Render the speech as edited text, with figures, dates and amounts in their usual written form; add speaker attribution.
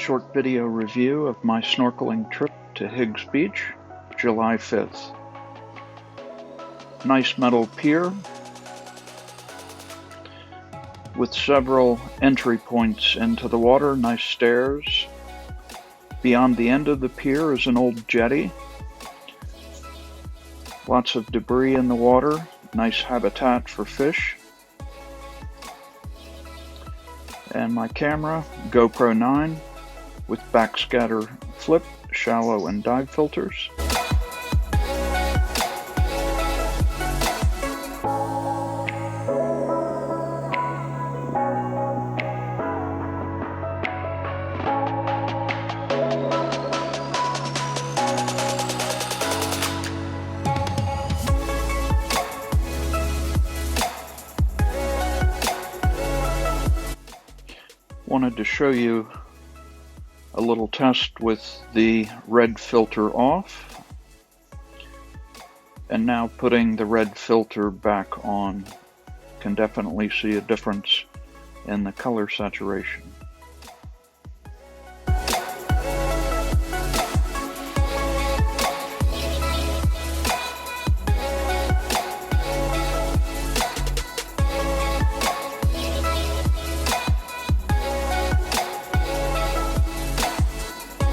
Speaker 1: Short video review of my snorkeling trip to Higgs Beach, July 5th. Nice metal pier with several entry points into the water, nice stairs. Beyond the end of the pier is an old jetty. Lots of debris in the water, nice habitat for fish. And my camera, GoPro 9, with backscatter flip, shallow and dive filters. Wanted to show you a little test with the red filter off, and now putting the red filter back on. Can definitely see a difference in the color saturation.